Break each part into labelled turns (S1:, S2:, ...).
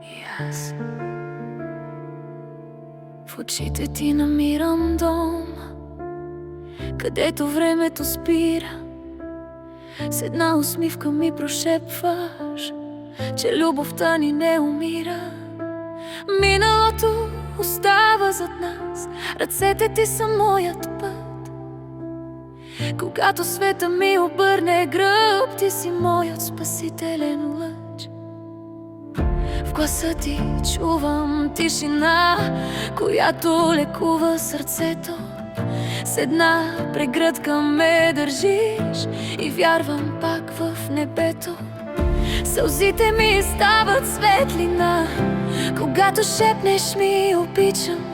S1: И аз в очите ти намирам дом, където времето спира. С една усмивка ми прошепваш, че любовта ни не умира. Миналото остава зад нас, ръцете ти са моят път. Когато света ми обърне гръб, ти си моят спасителен лъч. В гласа ти чувам тишина, която лекува сърцето. С една прегръдка ме държиш и вярвам пак в небето. Сълзите ми стават светлина, когато шепнеш ми обичам.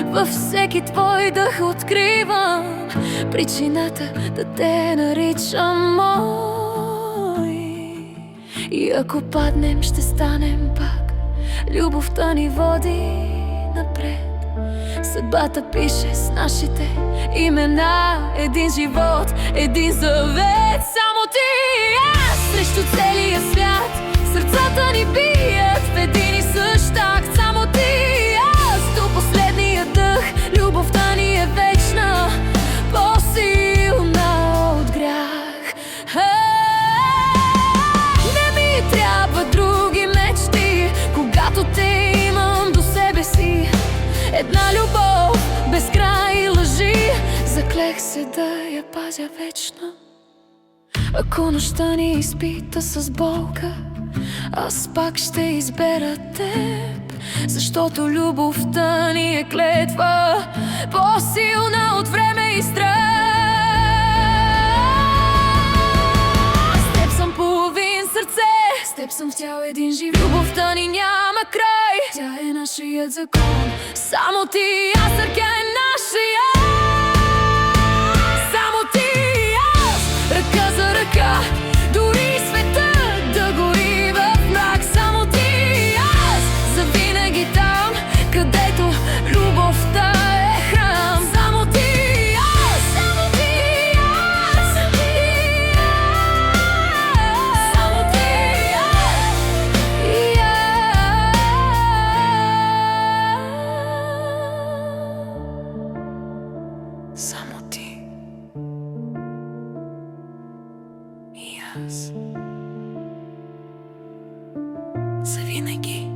S1: Във всеки твой дъх откривам причината да те наричам мой. И ако паднем, ще станем пак, любовта ни води напред. Съдбата пише с нашите имена един живот, един завет. Само ти и аз срещу целия свят, сърцата ни бият в един и същ такт. Само ти и аз до последния дъх, любовта ни е вечна, по-силна от грях. Не ми трябва други мечти, когато те имам до себе си. Една любов без край и лъжи, заклех се да я пазя вечно. Ако нощта ни изпита с болка, аз пак ще избера теб, защото любовта ни е клетва, по-силна от време и страх. С теб съм половин сърце, с теб съм в цял един жив. Любовта ни няма край, тя е нашият закон. Само ти и аз, ръка е нашия. Само ти и аз, ръка за ръка, дори света да гори в мрак. Само ти и аз, завинаги там, където любовта е храм. Само ти и аз, само ти и аз, само ти и аз, само ти и аз. Само ти и аз. Завинаги.